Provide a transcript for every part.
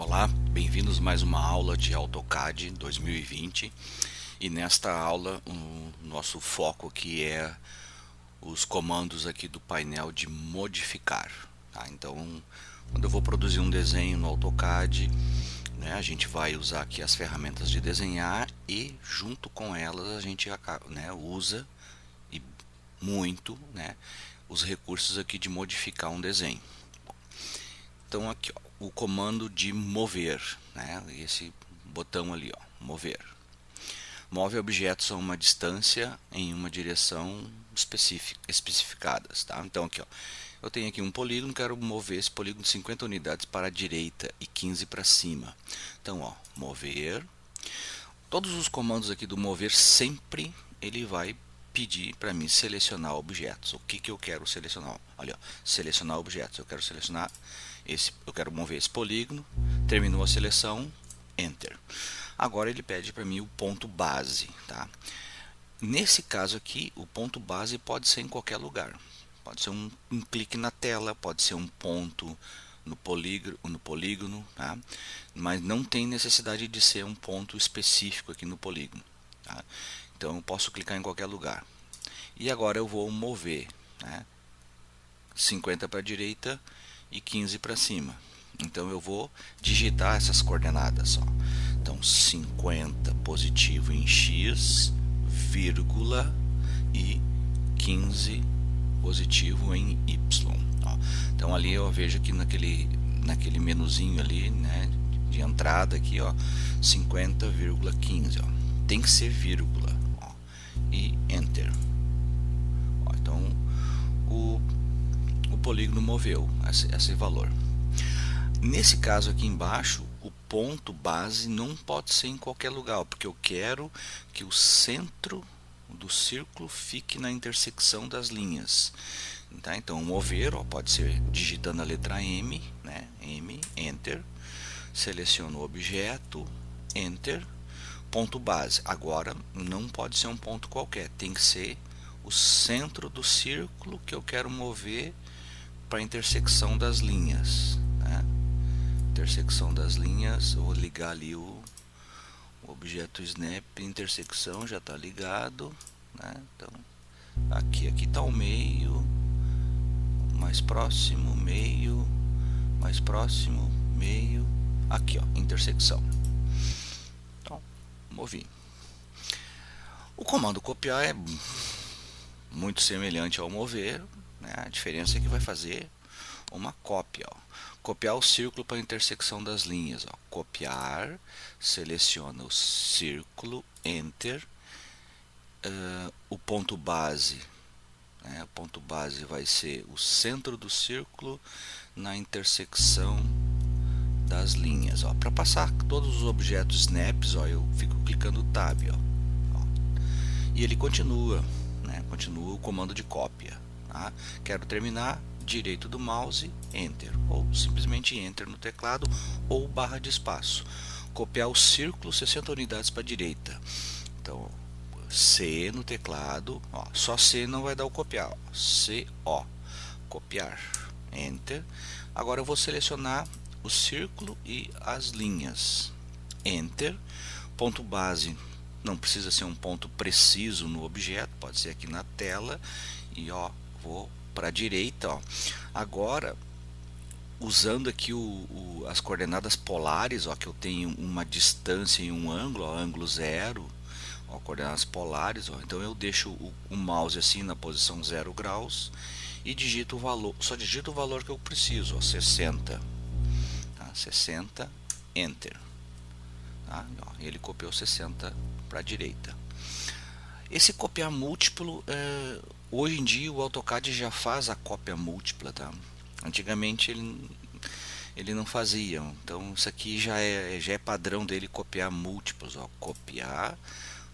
Olá, bem-vindos a mais uma aula de AutoCAD 2020 e nesta aula o nosso foco aqui é os comandos aqui do painel de modificar, tá? Então, quando eu vou produzir um desenho no AutoCAD, né, a gente vai usar aqui as ferramentas de desenhar e junto com elas a gente usa e muito, né, os recursos aqui de modificar um desenho. Então aqui, ó, o comando de mover, né? Esse botão ali, ó, mover. Move objetos a uma distância em uma direção especificadas, tá? Então aqui, ó, eu tenho aqui um polígono, quero mover esse polígono de 50 unidades para a direita e 15 para cima. Então, ó, mover. Todos os comandos aqui do mover sempre ele vai pedir para mim selecionar objetos. O que eu quero selecionar? Olha, ó, selecionar objetos. Eu quero selecionar eu quero mover esse polígono. Terminou a seleção, Enter. Agora ele pede para mim o ponto base, tá? Nesse caso aqui, o ponto base pode ser em qualquer lugar. Pode ser um clique na tela, pode ser um ponto no polígono, tá? Mas não tem necessidade de ser um ponto específico aqui no polígono, tá? Então eu posso clicar em qualquer lugar. E agora eu vou mover, né, 50 para a direita e 15 para cima. Então eu vou digitar essas coordenadas, ó. Então 50 positivo em X, vírgula, e 15 positivo em Y. Ó. Então ali eu vejo que naquele menuzinho ali, né, de entrada aqui, ó, 50,15, ó. Tem que ser vírgula, ó, e Enter. Ó, então o polígono moveu esse valor. Nesse caso aqui embaixo, o ponto base não pode ser em qualquer lugar, porque eu quero que o centro do círculo fique na intersecção das linhas. Tá? Então, mover, ó, pode ser digitando a letra M, né? M, Enter. Seleciono o objeto, Enter. Ponto base. Agora, não pode ser um ponto qualquer, tem que ser o centro do círculo que eu quero mover para a intersecção das linhas, né? Intersecção das linhas, eu vou ligar ali o objeto Snap, intersecção já está ligado, né? Então aqui está o meio, mais próximo, meio, mais próximo, meio, aqui, ó, intersecção. Então movi. O comando copiar é muito semelhante ao mover, né? A diferença é que vai fazer uma cópia, ó. Copiar o círculo para a intersecção das linhas, ó. Copiar, seleciona o círculo, Enter. O ponto base, né? O ponto base vai ser o centro do círculo na intersecção das linhas, ó. Para passar todos os objetos snaps, ó, eu fico clicando Tab, ó. E ele continua, né? Continua o comando de cópia, tá? Quero terminar, direito do mouse, Enter, ou simplesmente Enter no teclado, ou barra de espaço. Copiar o círculo 60 unidades para a direita. Então, C no teclado, ó, só C não vai dar o copiar, ó. C, ó, copiar, Enter. Agora eu vou selecionar o círculo e as linhas, Enter. Ponto base, não precisa ser um ponto preciso no objeto, pode ser aqui na tela, e ó, vou para a direita, ó. Agora, usando aqui as coordenadas polares, ó, que eu tenho uma distância e um ângulo, ó, ângulo 0, ó, coordenadas polares, ó. Então eu deixo o mouse assim na posição 0 graus e digito o valor, só digito o valor que eu preciso, ó, 60, tá? 60, Enter, tá? Ó, ele copiou 60 para a direita. Esse copiar múltiplo, hoje em dia o AutoCAD já faz a cópia múltipla, tá? Antigamente ele não fazia, então isso aqui já é padrão dele copiar múltiplos, ó. Copiar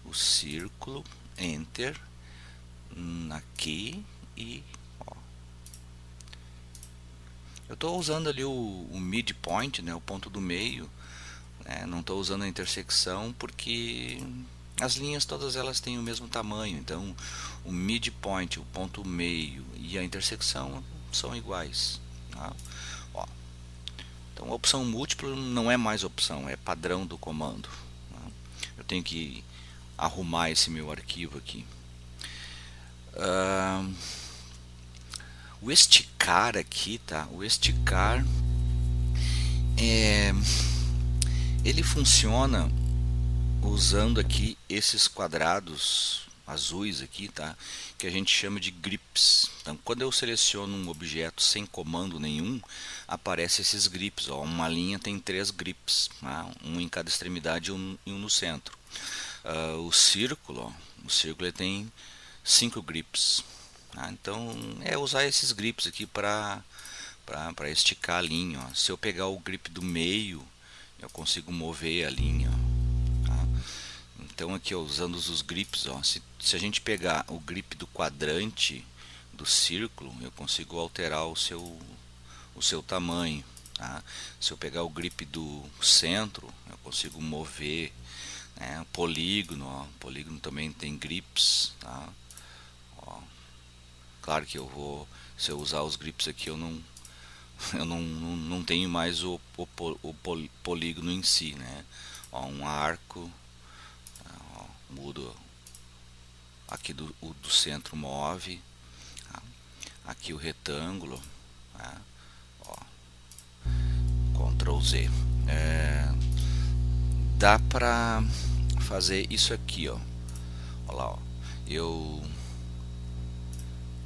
o círculo, Enter, aqui e ó. Eu estou usando ali o midpoint, né, o ponto do meio, né? Não estou usando a intersecção porque as linhas todas elas têm o mesmo tamanho, então o midpoint, o ponto meio e a intersecção são iguais, tá? Ó, Então a opção múltipla não é mais opção, é padrão do comando. Eu tenho que arrumar esse meu arquivo aqui. O esticar aqui, tá? O esticar ele funciona usando aqui esses quadrados azuis aqui, tá? Que a gente chama de grips. Então, quando eu seleciono um objeto sem comando nenhum, aparece esses grips. Ó. Uma linha tem 3 grips, tá? Um em cada extremidade e um no centro. O círculo, ó, o círculo ele tem 5 grips. Tá? Então, é usar esses grips aqui para esticar a linha. Ó. Se eu pegar o grip do meio, eu consigo mover a linha. Ó. Tá? Então aqui ó, usando os grips, ó, se a gente pegar o grip do quadrante do círculo, eu consigo alterar o seu tamanho. Tá? Se eu pegar o grip do centro, eu consigo mover. Né? O polígono, ó, o polígono também tem grips. Tá? Ó, claro que se eu usar os grips aqui, eu não tenho mais o polígono em si. Né? Ó, um arco. Mudo aqui do centro, move. Tá? Aqui o retângulo. Tá? Ó, Ctrl Z. Dá pra fazer isso aqui, ó. Olha lá,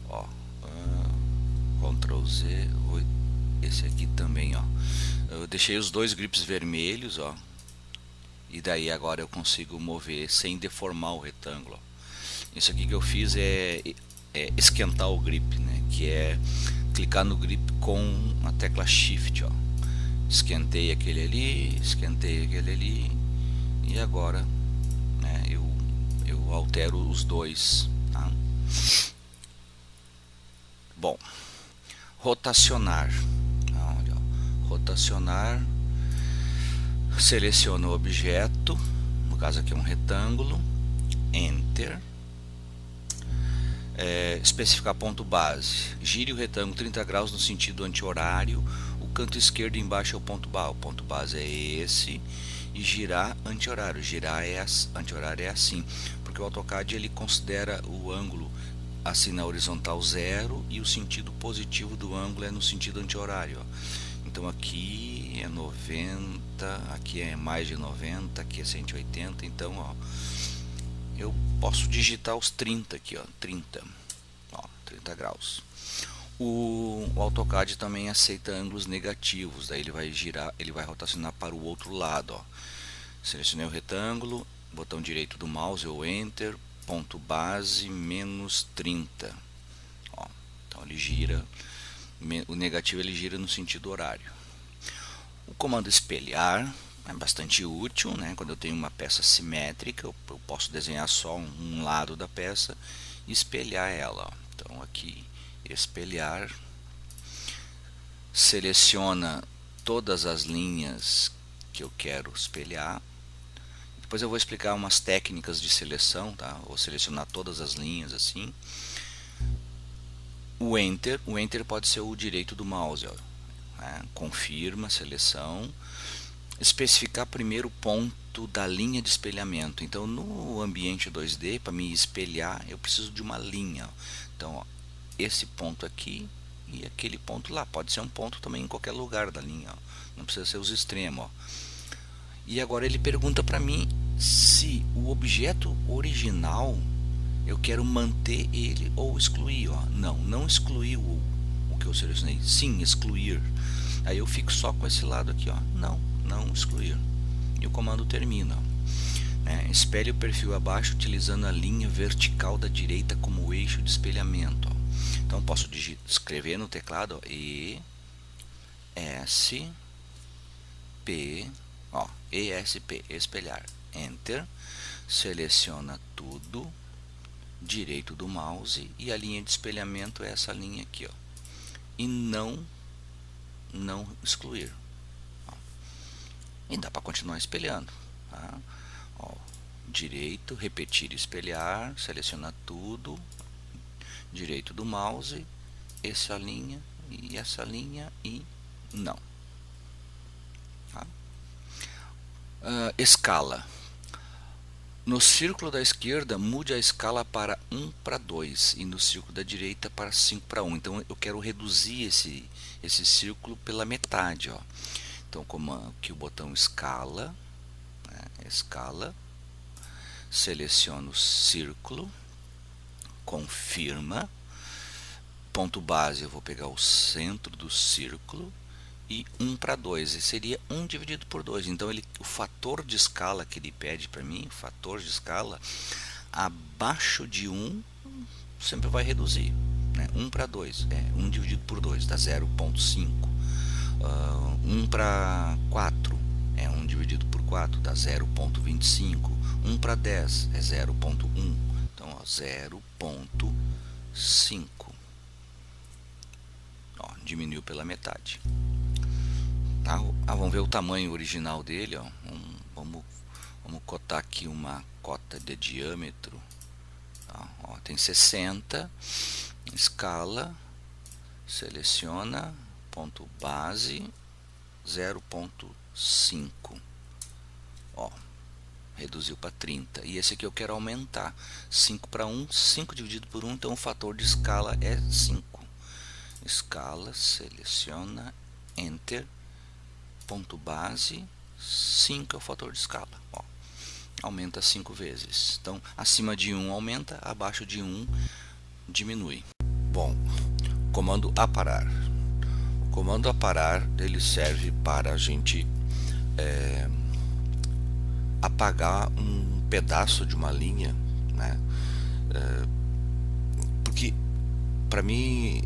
ó. Ctrl Z. Esse aqui também, ó. Eu deixei os dois grips vermelhos, ó. E daí agora eu consigo mover sem deformar o retângulo. Isso aqui que eu fiz é esquentar o grip, né? Que é clicar no grip com a tecla Shift, ó. Esquentei aquele ali, e agora, né, eu altero os dois. Tá? Bom, rotacionar. Olha, ó. Rotacionar. Seleciono o objeto, no caso aqui é um retângulo, Enter, especificar ponto base, gire o retângulo 30 graus no sentido anti-horário, o canto esquerdo embaixo é o ponto base é esse, e girar anti-horário, anti-horário é assim, porque o AutoCAD ele considera o ângulo assim na horizontal 0 e o sentido positivo do ângulo é no sentido anti-horário. Então aqui é 90, aqui é mais de 90, aqui é 180, então ó, eu posso digitar os 30 aqui, ó, 30 graus. O AutoCAD também aceita ângulos negativos, daí ele vai girar, ele vai rotacionar para o outro lado, ó. Selecionei o retângulo, botão direito do mouse ou Enter, ponto base menos 30. Ó, então ele gira. O negativo ele gira no sentido horário. O comando espelhar é bastante útil, né? Quando eu tenho uma peça simétrica, eu posso desenhar só um lado da peça e espelhar ela. Então aqui espelhar, seleciona todas as linhas que eu quero espelhar. Depois eu vou explicar umas técnicas de seleção, tá? Vou selecionar todas as linhas assim. O Enter pode ser o direito do mouse, ó. Confirma, seleção, especificar primeiro o ponto da linha de espelhamento. Então no ambiente 2D, para me espelhar, eu preciso de uma linha. Então ó, esse ponto aqui e aquele ponto lá, pode ser um ponto também em qualquer lugar da linha, ó. Não precisa ser os extremos. Ó. E agora ele pergunta para mim se o objeto original eu quero manter ele ou excluir. Ó. Não excluir o que eu selecionei, sim excluir. Aí eu fico só com esse lado aqui, ó. Não excluir. E o comando termina. Espelhe o perfil abaixo utilizando a linha vertical da direita como eixo de espelhamento. Ó. Então eu posso escrever no teclado ó, ESP, espelhar. Enter. Seleciona tudo. Direito do mouse e a linha de espelhamento é essa linha aqui, ó. E não excluir. Ó. E dá para continuar espelhando. Tá? Ó, direito, repetir, espelhar, selecionar tudo, direito do mouse, essa linha e não. Escala. No círculo da esquerda, mude a escala para 1 para 2 e no círculo da direita para 5 para 1. Então eu quero reduzir esse círculo pela metade. Ó. Então, como aqui o botão escala, né, escala, seleciono o círculo, confirma, ponto base, eu vou pegar o centro do círculo e 1 para 2, e seria 1 dividido por 2. Então o fator de escala que ele pede para mim, o fator de escala, abaixo de 1 sempre vai reduzir, né? 1 para 2, 1 dividido por 2 dá 0,5. 1 para 4 é 1 dividido por 4 dá 0,25. 1 para 10 é 0,1. Então, 0,5. Diminuiu pela metade. Tá? Vamos ver o tamanho original dele. Ó. Vamos cotar aqui uma cota de diâmetro. Tá? Ó, tem 60. Escala. Seleciona. Ponto base. 0,5. Ó. Reduziu para 30. E esse aqui eu quero aumentar. 5 para 1. 5 dividido por 1. Então o fator de escala é 5. Escala. Seleciona. Enter. Ponto base, 5 é o fator de escala. Ó, aumenta 5 vezes. Então, acima de 1 aumenta, abaixo de 1 diminui. Bom, comando aparar. O comando aparar ele serve para a gente apagar um pedaço de uma linha, né? Porque para mim,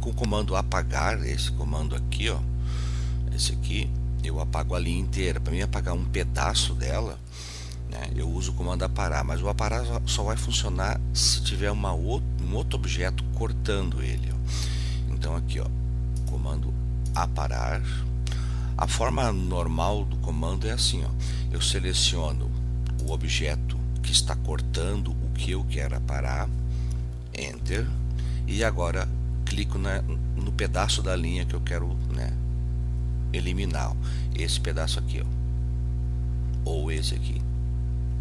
com o comando apagar, esse comando aqui, ó, esse aqui, eu apago a linha inteira. Para mim apagar um pedaço dela, né, eu uso o comando aparar, mas o aparar só vai funcionar se tiver um outro objeto cortando ele. Ó. Então aqui, ó, comando aparar. A forma normal do comando é assim, ó, eu seleciono o objeto que está cortando o que eu quero aparar, enter, e agora clico no pedaço da linha que eu quero, né, eliminar, ó, esse pedaço aqui, ó, ou esse aqui,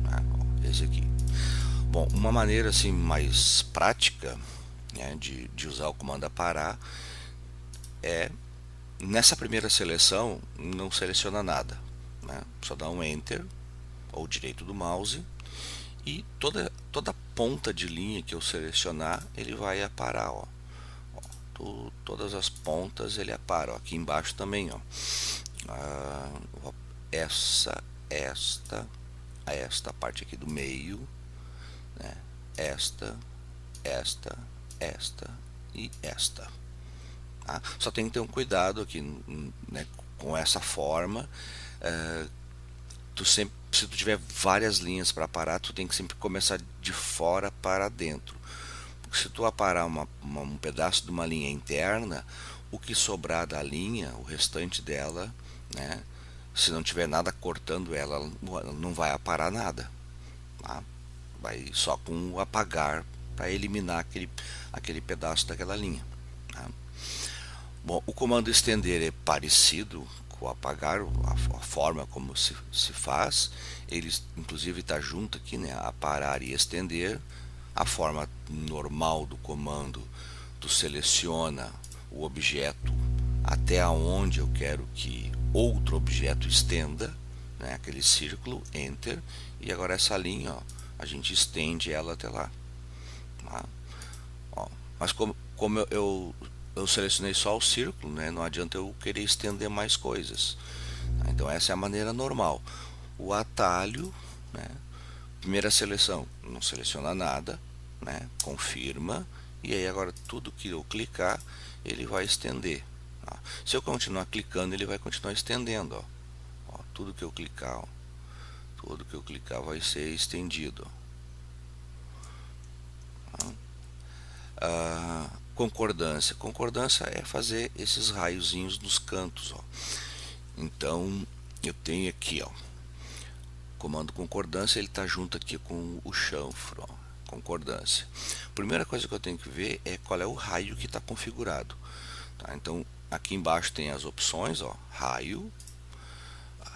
né, ó, esse aqui. Bom, uma maneira assim mais prática, né, de usar o comando aparar é nessa primeira seleção não seleciona nada, né, só dá um enter ou direito do mouse e toda ponta de linha que eu selecionar ele vai aparar, ó. Todas as pontas ele apara, ó. Aqui embaixo também, ó. Esta parte aqui do meio, né? Esta e esta. Tá? Só tem que ter um cuidado aqui, né, com essa forma. Se tu tiver várias linhas para parar, tu tem que sempre começar de fora para dentro. Se tu aparar um pedaço de uma linha interna, o que sobrar da linha, o restante dela, né, se não tiver nada cortando ela, não vai aparar nada. Tá? Vai só com o apagar para eliminar aquele pedaço daquela linha. Tá? Bom, o comando estender é parecido com o apagar, a forma como se faz. Ele inclusive está junto aqui, né, aparar e estender. A forma normal do comando, tu seleciona o objeto até onde eu quero que outro objeto estenda, né, aquele círculo, enter, e agora essa linha, ó, a gente estende ela até lá. Tá? Ó, mas como eu selecionei só o círculo, né, não adianta eu querer estender mais coisas. Tá? Então essa é a maneira normal. O atalho, né, primeira seleção, não seleciona nada, né? Confirma, e aí agora tudo que eu clicar ele vai estender. Tá? Se eu continuar clicando ele vai continuar estendendo. Ó. Ó, tudo que eu clicar vai ser estendido. Tá? Concordância é fazer esses raiozinhos nos cantos. Ó. Então eu tenho aqui, ó, comando concordância, ele está junto aqui com o chanfro, ó, concordância. Primeira coisa que eu tenho que ver é qual é o raio que está configurado. Tá? Então aqui embaixo tem as opções, ó, raio,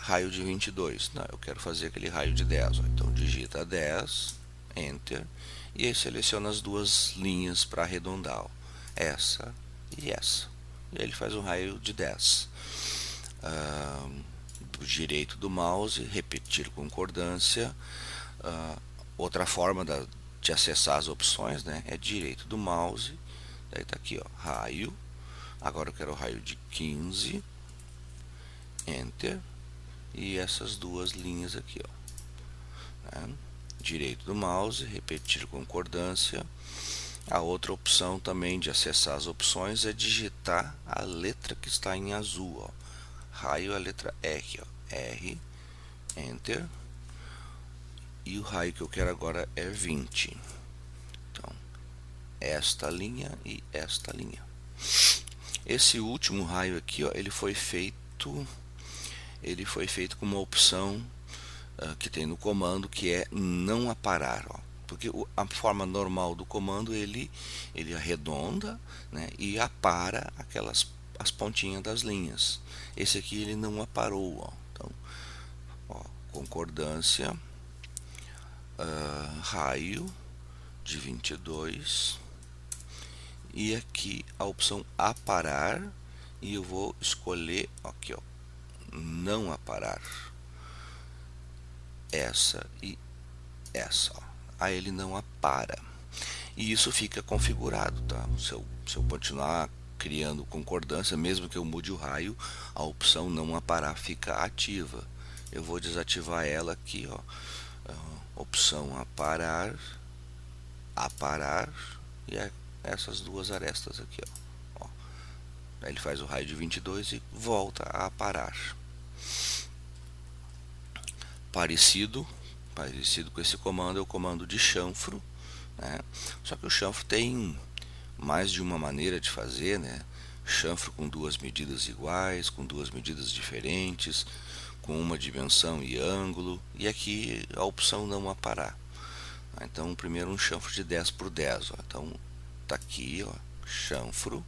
raio de 22. Não, eu quero fazer aquele raio de 10. Ó. Então digita 10, Enter, e aí seleciona as duas linhas para arredondar. Ó. Essa e essa. E aí ele faz um raio de 10. Do direito do mouse, repetir concordância. Outra forma de acessar as opções, né, é direito do mouse. Daí está aqui, ó, raio. Agora eu quero o raio de 15. Enter. E essas duas linhas aqui, ó. Né? Direito do mouse, repetir concordância. A outra opção também de acessar as opções é digitar a letra que está em azul, ó. Raio é a letra R, ó. R, Enter. E o raio que eu quero agora é 20. Então, esta linha e esta linha. Esse último raio aqui, ó, ele foi feito com uma opção que tem no comando, que é não aparar, ó. Porque a forma normal do comando ele arredonda, né, e apara as pontinhas das linhas. Esse aqui ele não aparou, ó. Então, ó, concordância, raio de 22, e aqui a opção aparar, e eu vou escolher aqui, ó, não aparar, essa e essa, ó. Aí ele não apara, e isso fica configurado, tá? Se eu continuar criando concordância, mesmo que eu mude o raio, a opção não aparar fica ativa. Eu vou desativar ela aqui, ó. Opção aparar, e essas duas arestas aqui, ó. Aí ele faz o raio de 22 e volta a aparar. Parecido com esse comando é o comando de chanfro, né? Só que o chanfro tem mais de uma maneira de fazer, né? Chanfro com duas medidas iguais, com duas medidas diferentes, com uma dimensão e ângulo, e aqui a opção não aparar. Então primeiro um chanfro de 10 por 10, ó. Então tá aqui, ó, chanfro.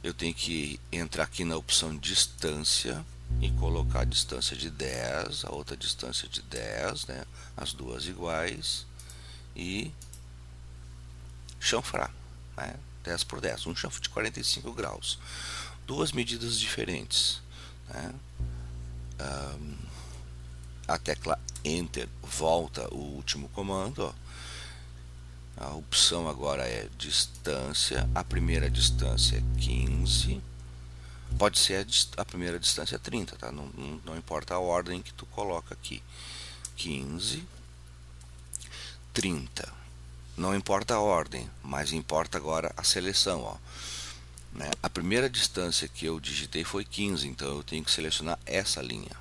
Eu tenho que entrar aqui na opção distância e colocar a distância de 10, a outra distância de 10, né, as duas iguais, e chanfrar, né, 10 por 10, um chanfro de 45 graus, duas medidas diferentes, né. A tecla Enter volta o último comando, ó. A opção agora é distância, a primeira distância é 15, pode ser a primeira distância é 30, tá? Não importa a ordem que tu coloca aqui, 15, 30, não importa a ordem, mas importa agora a seleção, ó. Né? A primeira distância que eu digitei foi 15, então eu tenho que selecionar essa linha,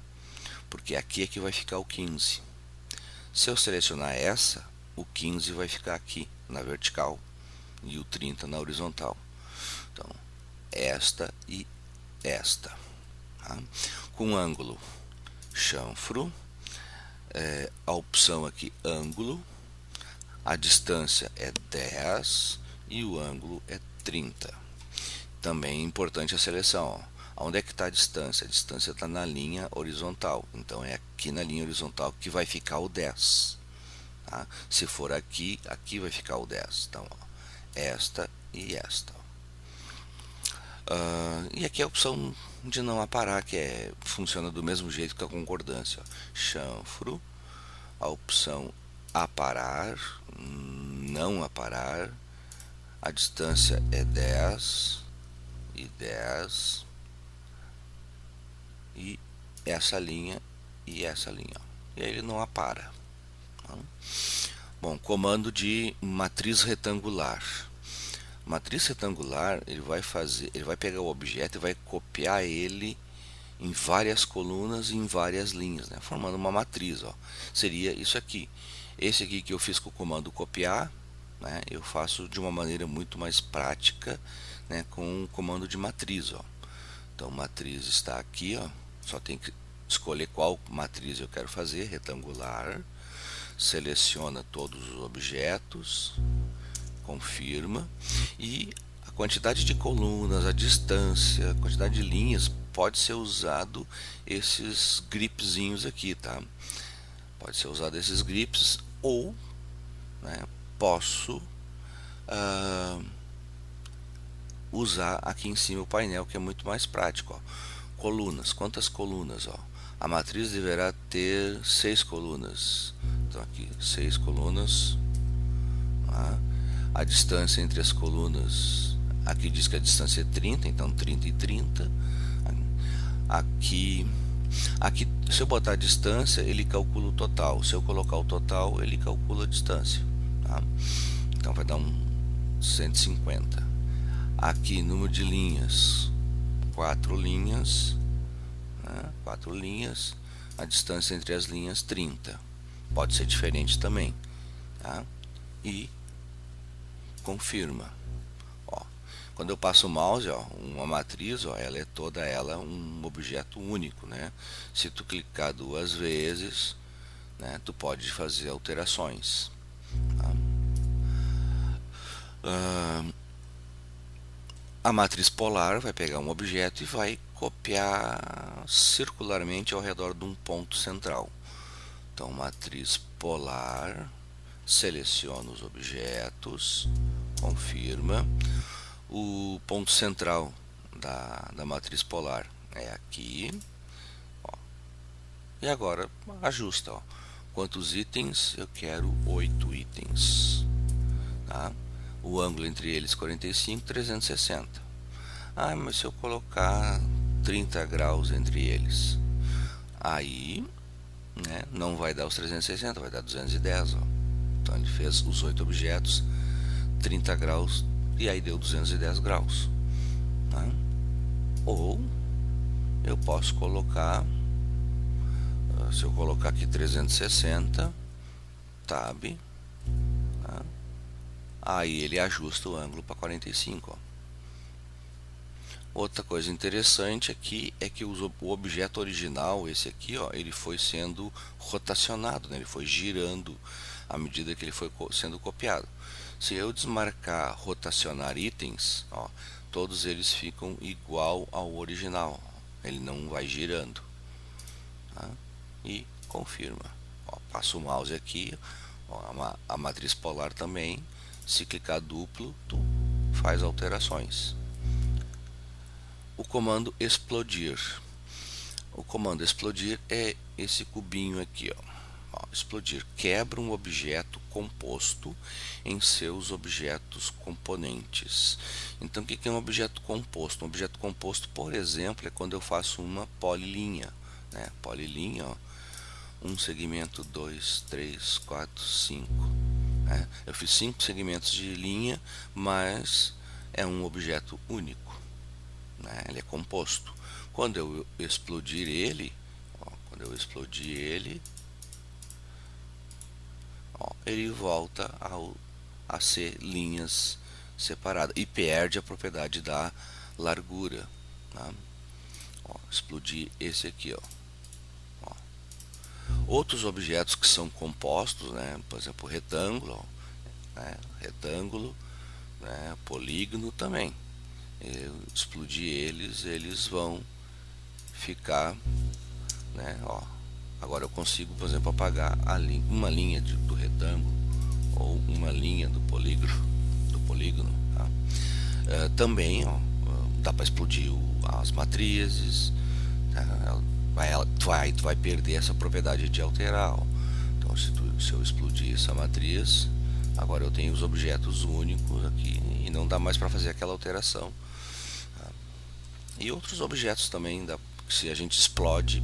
porque aqui é que vai ficar o 15. Se eu selecionar essa, o 15 vai ficar aqui na vertical e o 30 na horizontal. Então, esta e esta. Tá? Com ângulo, chanfro, a opção aqui, ângulo, a distância é 10 e o ângulo é 30. Também é importante a seleção, ó. Onde é que está a distância? A distância está na linha horizontal, então é aqui na linha horizontal que vai ficar o 10. Tá? Se for aqui, aqui vai ficar o 10. Então, ó, esta e esta. E aqui a opção de não aparar, que funciona do mesmo jeito que a concordância. Ó. Chanfro, a opção aparar, não aparar, a distância é 10 e 10, e essa linha e essa linha. E aí ele não apara. Bom, comando de matriz retangular. Matriz retangular, ele vai pegar o objeto e vai copiar ele em várias colunas e em várias linhas, né, formando uma matriz, ó. Seria isso aqui. Esse aqui que eu fiz com o comando copiar, né, eu faço de uma maneira muito mais prática, né, com o comando de matriz, ó. Então matriz está aqui, ó. Só tem que escolher qual matriz eu quero fazer, retangular. Seleciona todos os objetos, confirma, e a quantidade de colunas, a distância, a quantidade de linhas pode ser usado esses gripzinhos aqui, tá? Pode ser usado esses grips, ou, né, posso usar aqui em cima o painel, que é muito mais prático, ó. Colunas, quantas colunas, ó? A matriz deverá ter 6 colunas. Então aqui, 6 colunas, tá? A distância entre as colunas, aqui diz que a distância é 30, então 30 e 30. Aqui, se eu botar a distância, ele calcula o total. Se eu colocar o total, ele calcula a distância, tá? Então vai dar um 150. Aqui, número de linhas, 4 linhas, né? 4 linhas. A distância entre as linhas, 30. Pode ser diferente também, tá? E confirma. Ó, quando eu passo o mouse, ó, uma matriz, ó, ela é toda ela um objeto único, né? Se tu clicar 2 vezes, né, tu pode fazer alterações, tá? A matriz polar vai pegar um objeto e vai copiar circularmente ao redor de um ponto central. Então, matriz polar, seleciona os objetos, confirma. O ponto central da matriz polar é aqui, ó. E agora ajusta, ó. Quantos itens? Eu quero 8 itens, tá? O ângulo entre eles 45, 360. Ah, mas se eu colocar 30 graus entre eles, aí, né, não vai dar os 360, vai dar 210, ó. Então ele fez os 8 objetos, 30 graus, e aí deu 210 graus, né? Ou eu posso colocar, se eu colocar aqui 360, tab, tá? Aí ele ajusta o ângulo para 45, ó. Outra coisa interessante aqui é que o objeto original, esse aqui, ó, ele foi sendo rotacionado, né? Ele foi girando à medida que ele foi sendo copiado. Se eu desmarcar rotacionar itens, ó, todos eles ficam igual ao original, ele não vai girando, tá? E confirma. Ó, passo o mouse aqui, ó, a matriz polar também, se clicar duplo, tu faz alterações. O comando explodir. O comando explodir é esse cubinho aqui, ó. Explodir quebra um objeto composto em seus objetos componentes. Então, o que é um objeto composto? Um objeto composto, por exemplo, é quando eu faço uma polilinha, né? Polilinha, ó, um segmento, 2, 3, 4, 5. Né? Eu fiz 5 segmentos de linha, mas é um objeto único, né? Ele é composto. Quando eu explodir ele, ó, ó, ele volta a ser linhas separadas e perde a propriedade da largura, tá? Ó, explodir esse aqui, ó. Ó. Outros objetos que são compostos, né? Por exemplo, retângulo, ó, né? Retângulo, né? Polígono também. Eu explodir eles vão ficar, né? Ó, agora eu consigo, por exemplo, apagar uma linha do retângulo ou uma linha do polígono, tá? Também, ó, dá para explodir as matrizes, tá? Tu vai perder essa propriedade de alterar, ó. Então, se eu explodir essa matriz, agora eu tenho os objetos únicos aqui e não dá mais para fazer aquela alteração. E outros objetos também, se a gente explode,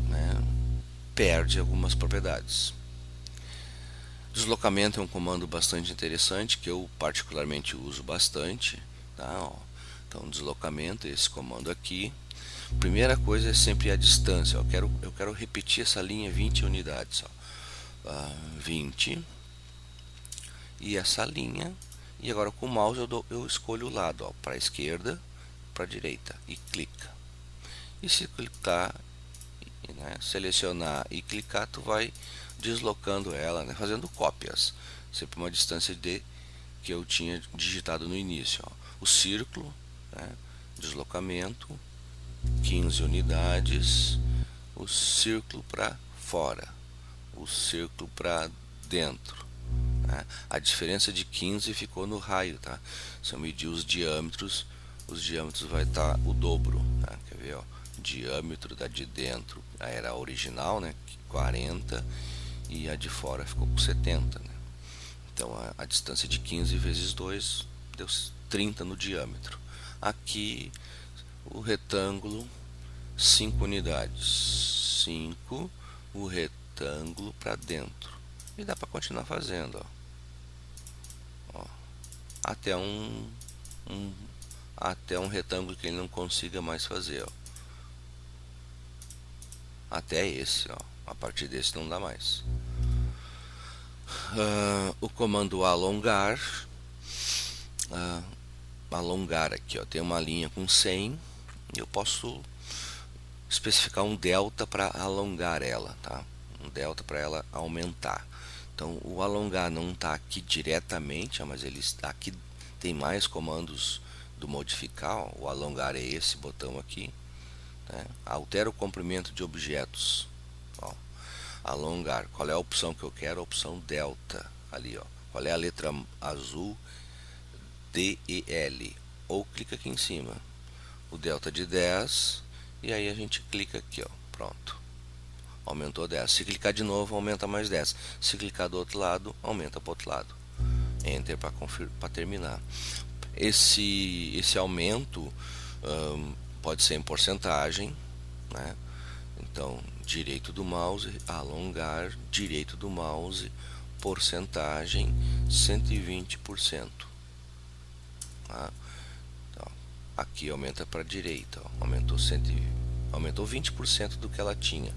né, perde algumas propriedades. Deslocamento é um comando bastante interessante que eu particularmente uso bastante, tá? Então, deslocamento, esse comando aqui. Primeira coisa é sempre a distância. Eu quero repetir essa linha 20 unidades, ó. 20 e essa linha. E agora com o mouse eu escolho o lado, para a esquerda, para a direita, e clica. E se clicar, né, selecionar e clicar, tu vai deslocando ela, né, fazendo cópias, sempre uma distância que eu tinha digitado no início, ó. O círculo, né, deslocamento, 15 unidades, o círculo para fora, o círculo para dentro, né? A diferença de 15 ficou no raio, tá? Se eu medir os diâmetros vai estar o dobro, tá? Quer ver, ó? Diâmetro da de dentro era a original, né? 40, e a de fora ficou com 70, né? Então a distância de 15 vezes 2 deu 30 no diâmetro. Aqui o retângulo, 5 unidades, 5, o retângulo para dentro. E dá para continuar fazendo, ó, até até um retângulo que ele não consiga mais fazer, ó. Até esse, ó. A partir desse não dá mais. O comando alongar, alongar aqui, ó, tem uma linha com 100, e eu posso especificar um delta para alongar ela, tá? Um delta para ela aumentar. Então o alongar não está aqui diretamente, mas ele está aqui. Tem mais comandos do modificar, ó. O alongar é esse botão aqui, né? Altera o comprimento de objetos, ó. Alongar, qual é a opção que eu quero? A opção delta ali, ó. Qual é a letra azul? DEL, ou clica aqui em cima, o delta de 10, e aí a gente clica aqui, ó, pronto, aumentou 10. Se clicar de novo, aumenta mais 10. Se clicar do outro lado, aumenta para o outro lado. Enter para terminar. Esse aumento pode ser em porcentagem, né? Então, direito do mouse, alongar, direito do mouse, porcentagem 120%. Tá? Então, aqui aumenta para a direita, ó, aumentou 20% do que ela tinha.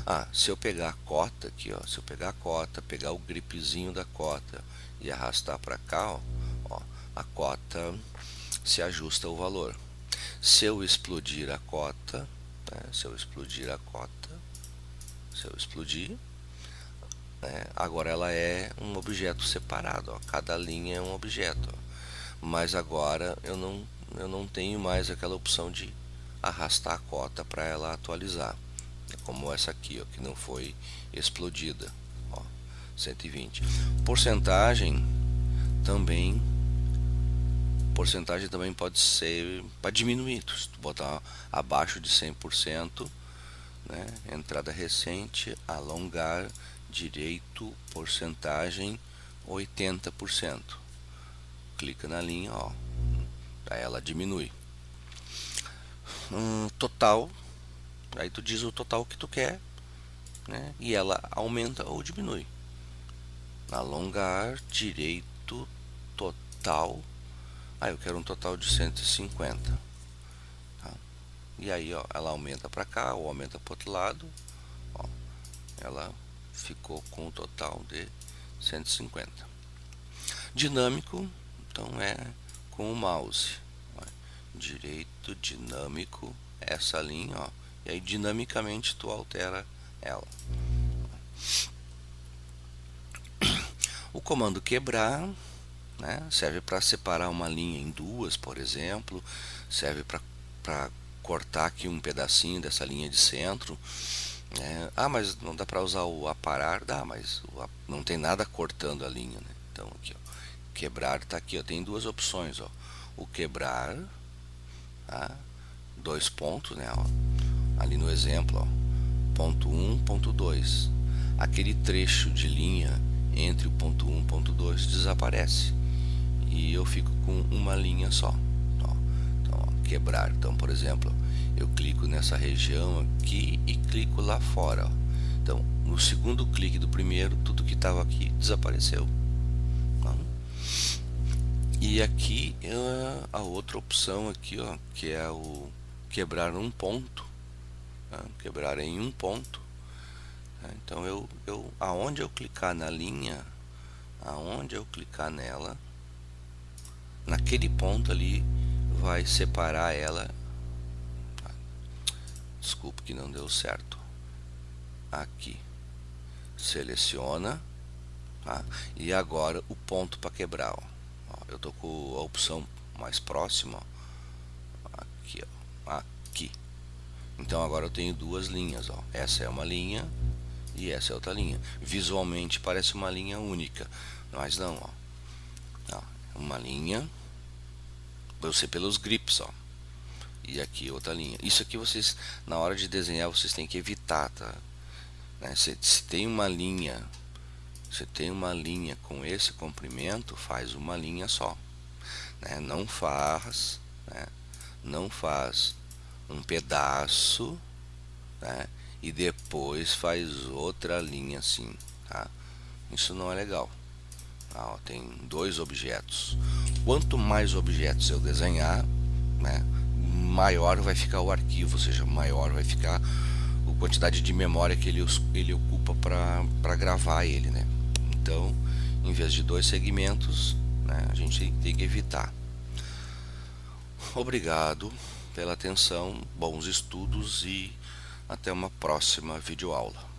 Tá? Se eu pegar a cota aqui, ó, se eu pegar a cota, pegar o gripezinho da cota e arrastar para cá, ó, a cota se ajusta o valor. Se eu explodir a cota, né, se eu explodir, né, agora ela é um objeto separado, ó, cada linha é um objeto, ó. Mas agora eu não tenho mais aquela opção de arrastar a cota para ela atualizar, como essa aqui, ó, que não foi explodida, ó, 120. Porcentagem também pode ser para diminuir, se tu botar abaixo de 100%, né? Entrada recente, alongar, direito, porcentagem 80%. Clica na linha, ó, aí ela diminui. Total, aí tu diz o total que tu quer, né? E ela aumenta ou diminui. Alongar, direito, total. Eu quero um total de 150. Tá? E aí, ó, ela aumenta para cá ou aumenta para o outro lado. Ó, ela ficou com um total de 150. Dinâmico, então é com o mouse. Ó, direito, dinâmico, essa linha, ó. E aí dinamicamente tu altera ela. O comando quebrar, né, serve para separar uma linha em duas, por exemplo. Serve para cortar aqui um pedacinho dessa linha de centro. Mas não dá para usar o aparar? Dá, mas não tem nada cortando a linha, né? Então aqui, ó, quebrar está aqui, ó, tem duas opções, ó. O quebrar, tá? Dois pontos, né, ó, ali no exemplo, ó, ponto 1, ponto 2. Aquele trecho de linha entre o ponto 1 e o ponto 2 desaparece e eu fico com uma linha só, ó. Então, ó, quebrar. Então, por exemplo, eu clico nessa região aqui e clico lá fora, ó. Então, no segundo clique do primeiro, tudo que estava aqui desapareceu. E aqui a outra opção aqui, ó, que é o quebrar um ponto, tá? Quebrar em um ponto, tá? Então aonde eu clicar na linha, aonde eu clicar nela, naquele ponto ali vai separar ela. Desculpe que não deu certo. Aqui seleciona, tá? E agora o ponto para quebrar, ó. Eu tô com a opção mais próxima, ó. Aqui, ó, Então agora eu tenho duas linhas, ó. Essa é uma linha e essa é outra linha. Visualmente parece uma linha única, mas não, ó. Ó, uma linha, você pelos grips, ó. E aqui outra linha. Isso aqui vocês, na hora de desenhar, vocês têm que evitar, tá? Né? Se tem uma linha, se tem uma linha com esse comprimento, faz uma linha só, né? Né? Não faz um pedaço, né? E depois faz outra linha assim, tá? Isso não é legal. Ah, ó, tem dois objetos. Quanto mais objetos eu desenhar, né, maior vai ficar o arquivo, ou seja, maior vai ficar a quantidade de memória que ele ocupa para gravar ele, né? Então, em vez de dois segmentos, né, a gente tem que evitar. Obrigado pela atenção, bons estudos e até uma próxima videoaula.